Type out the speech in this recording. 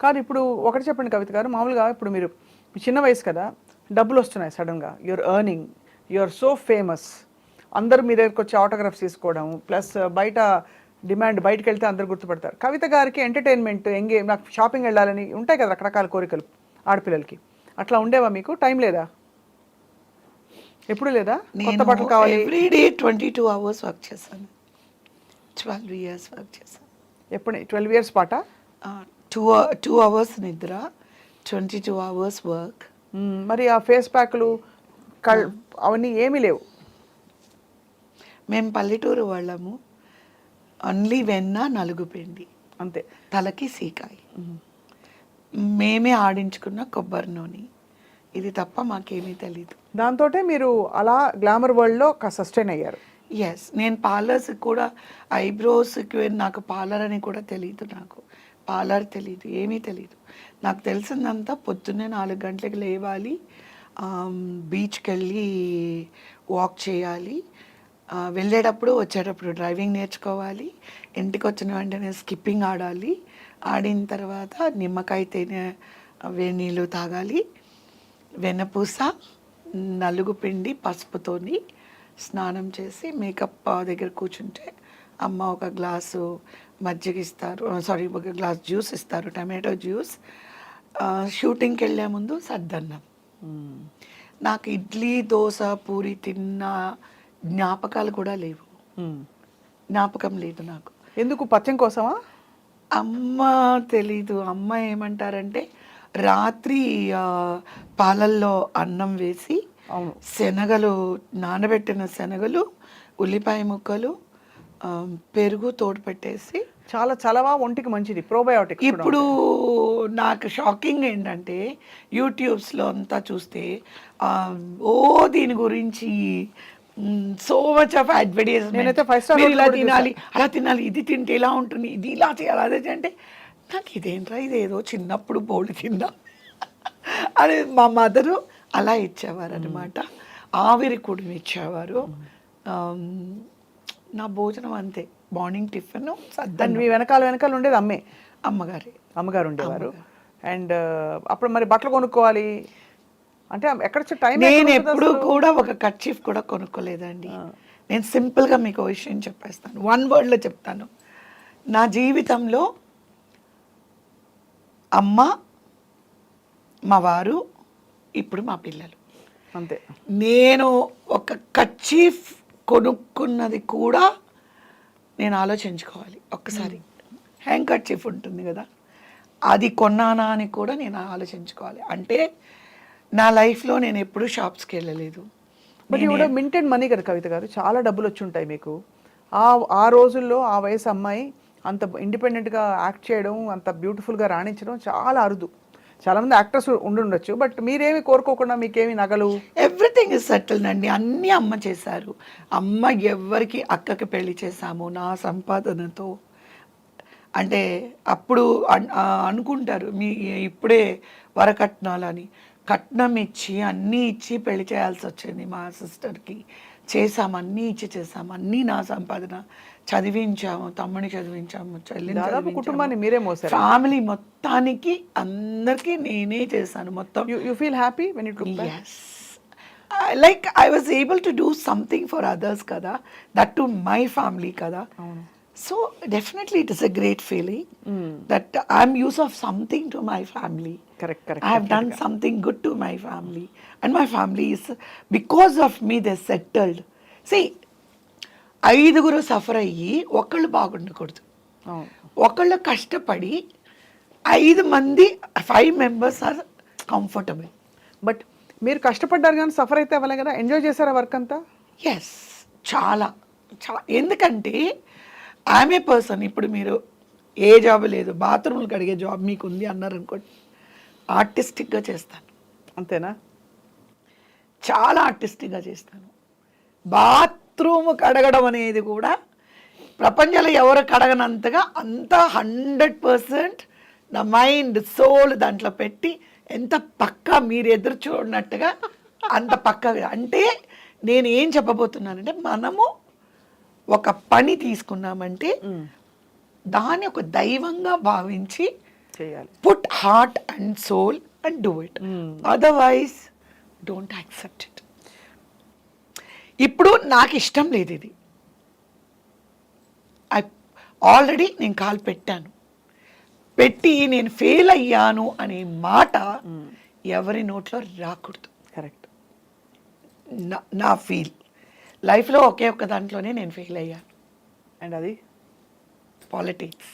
కానీ ఇప్పుడు ఒకటి చెప్పండి కవిత గారు, మామూలుగా ఇప్పుడు మీరు మీ చిన్న వయసు కదా, డబ్బులు వస్తున్నాయి సడన్గా, you're earning, you're so famous, అందరూ మీ దగ్గరకు వచ్చి ఆటోగ్రాఫ్స్ తీసుకోవడం, ప్లస్ బయట డిమాండ్, బయటకు వెళ్తే అందరు గుర్తుపడతారు. కవిత గారికి ఎంటర్టైన్మెంట్, నాకు షాపింగ్ వెళ్ళాలని ఉంటాయి కదా రకరకాల కోరికలు ఆడపిల్లలకి, అట్లా ఉండేవా మీకు? టైం లేదా? ఎప్పుడు లేదా? కొత్త బట్టలు కావాలి ఎవ్రీడే 22 hours వర్క్ చేశాను, 12 years వర్క్ చేశాను. ఎప్పుడు 12 years పాట? 2 hours నిద్ర, 22 hours వర్క్. మరి ఆ ఫేస్ ప్యాక్లు అవన్నీ ఏమీ లేవు? మేము పల్లెటూరు వాళ్ళము, ఓన్లీ వెన్న, నలుగు పిండి అంతే, తలకి సీకాయ, మేమే ఆడించుకున్న కొబ్బరి నూనె, ఇది తప్ప మాకేమీ తెలీదు. దాంతో మీరు అలా గ్లామర్ వరల్డ్లో సస్టైన్ అయ్యారు. ఎస్, నేను పార్లర్స్ కూడా, ఐబ్రోస్కి నాకు పార్లర్ అని కూడా తెలియదు, నాకు పార్లర్ తెలీదు, ఏమీ తెలీదు. నాకు తెలిసిందంతా పొద్దున్నే 4 గంటలకు లేవాలి, బీచ్కి వెళ్ళి వాక్ చేయాలి, వెళ్ళేటప్పుడు వచ్చేటప్పుడు డ్రైవింగ్ నేర్చుకోవాలి, ఇంటికి వచ్చిన వెంటనే స్కిప్పింగ్ ఆడాలి, ఆడిన తర్వాత నిమ్మకాయ తేనె వేడి నీళ్ళు తాగాలి, వెన్నపూస, నలుగు పిండి, పసుపుతోని స్నానం చేసి మేకప్ దగ్గర కూర్చుంటే అమ్మ ఒక గ్లాసు మజ్జిగ ఇస్తారు, ఒక గ్లాస్ జ్యూస్ ఇస్తారు, టమాటో జ్యూస్. షూటింగ్కి వెళ్ళే ముందు సద్దన్నం. నాకు ఇడ్లీ, దోశ, పూరి తిన్న జ్ఞాపకాలు కూడా లేవు, జ్ఞాపకం లేదు నాకు. ఎందుకు? పథ్యం కోసమా? అమ్మ తెలీదు. అమ్మ ఏమంటారంటే, రాత్రి పాలల్లో అన్నం వేసి శనగలు, నానబెట్టిన శనగలు, ఉల్లిపాయ ముక్కలు, పెరుగు తోడు పెట్టేసి, చాలా చలవా, ఒంటికి మంచిది, ప్రోబయోటిక్. ఇప్పుడు నాకు షాకింగ్ ఏంటంటే, యూట్యూబ్స్లో అంతా చూస్తే దీని గురించి సో మచ్ ఆఫ్ అడ్వర్టైజ్మెంట్, ఇలా తినాలి, అలా తినాలి, ఇది తింటే ఇలా ఉంటుంది, ఇది ఇలా చేయాలి, అదే అంటే నాకు ఇదేంట్రా, ఇదేదో చిన్నప్పుడు బోల్డ్ తిందా అని మా మదరు అలా ఇచ్చేవారు అనమాట. ఆవిరి కూడా ఇచ్చేవారు. నా భోజనం అంతే, మార్నింగ్ టిఫిన్ సద్దన్నం. మీ వెనకాల ఉండేది అమ్మే? అమ్మగారు ఉండేవారు. అండ్ అప్పుడు మరి బట్టలు కొనుక్కోవాలి అంటే ఎక్కడ టైం? నేను ఎప్పుడు కూడా ఒక కర్చీఫ్ కూడా కొనుక్కోలేదండి. నేను సింపుల్గా మీకు విషయం చెప్పేస్తాను, 1 wordలో చెప్తాను. నా జీవితంలో అమ్మ, మా వారు, ఇప్పుడు మా పిల్లలు, అంతే. నేను ఒక కర్చీఫ్ కొనుక్కున్నది కూడా నేను ఆలోచించుకోవాలి ఒక్కసారి. హ్యాంగ్ కర్చీఫ్ ఉంటుంది కదా, అది కొన్నానా అని కూడా నేను ఆలోచించుకోవాలి. అంటే నా లైఫ్లో నేను ఎప్పుడూ షాప్స్కి వెళ్ళలేదు. బట్ ఇవిడ మింటెడ్ మనీ కదా కవిత గారు, చాలా డబ్బులు వచ్చి ఉంటాయి మీకు. ఆ రోజుల్లో ఆ వయసు అమ్మాయి అంత ఇండిపెండెంట్గా యాక్ట్ చేయడం, అంత బ్యూటిఫుల్గా రాణించడం చాలా అరుదు. చాలామంది యాక్టర్స్ ఉండుండొచ్చు, బట్ మీరేమి కోరుకోకుండా మీకేమి నగలు, ఎవ్రీథింగ్ ఇస్ సెటిల్డ్ అండి. అన్నీ అమ్మ చేశారు. అమ్మ ఎవరికి, అక్కకి పెళ్లి చేశాము నా సంపాదనతో. అంటే అప్పుడు అనుకుంటారు మీ ఇప్పుడే వరకట్నాలని, కట్నం ఇచ్చి అన్నీ ఇచ్చి పెళ్లి చేయాల్సి వచ్చింది మా సిస్టర్కి. చేసాము, అన్నీ ఇచ్చి చేసాము, అన్నీ నా సంపాదన. చదివించాము, తమ్ముని చదివించాము, చెల్లిని, కుటుంబాన్ని మీరే మోసారు. ఫ్యామిలీ మొత్తానికి అందరికీ నేనే చేశాను మొత్తం. You feel happy when you took back? Yes. Like I was able to do something for others kada, that to my family kada. So definitely it is a great feeling that I'm use of something to my family. Correct. I have done something good to my family, and my family is, because of me they settled. See, 5 suffer అయ్యి ఒకళ్ళు బాగుండకూడదు. ఒకళ్ళు కష్టపడి 5 members are comfortable. But మీరు కష్టపడ్డారు కానీ suffer అయితే అవ్వలే కదా, ఎంజాయ్ చేశారా వర్క్ అంతా? ఎస్, చాలా. ఎందుకంటే ఐఎమ్ ఏ పర్సన్, ఇప్పుడు మీరు ఏ జాబ్ లేదు, బాత్రూమ్లు కడిగే జాబ్ మీకు ఉంది అన్నారు అనుకోండి, ఆర్టిస్టిక్గా చేస్తాను. అంతేనా? చాలా ఆర్టిస్టిక్గా చేస్తాను. బాత్రూమ్ కడగడం అనేది కూడా ప్రపంచంలో ఎవరు కడగనంతగా, అంత 100% నా మైండ్, సోల్ దాంట్లో పెట్టి, ఎంత పక్కా మీరు ఎదురు చూడనట్టుగా అంత పక్కగా. అంటే నేను ఏం చెప్పబోతున్నానంటే, మనము ఒక పని తీసుకున్నామంటే దాన్ని ఒక దైవంగా భావించి చేయాలి. Put heart and soul and do it, otherwise don't accept it. ఇప్పుడు నాకు ఇష్టం లేదు ఇది, ఆల్రెడీ నేను కాలు పెట్టాను, పెట్టి నేను ఫెయిల్ అయ్యాను అనే మాట ఎవరి నోట్లో రాకూడదు. కరెక్ట్. నా ఫీల్ లైఫ్లో ఒకే ఒక్క దాంట్లోనే నేను ఫెయిల్ అయ్యాను, అండ్ అది పాలిటిక్స్.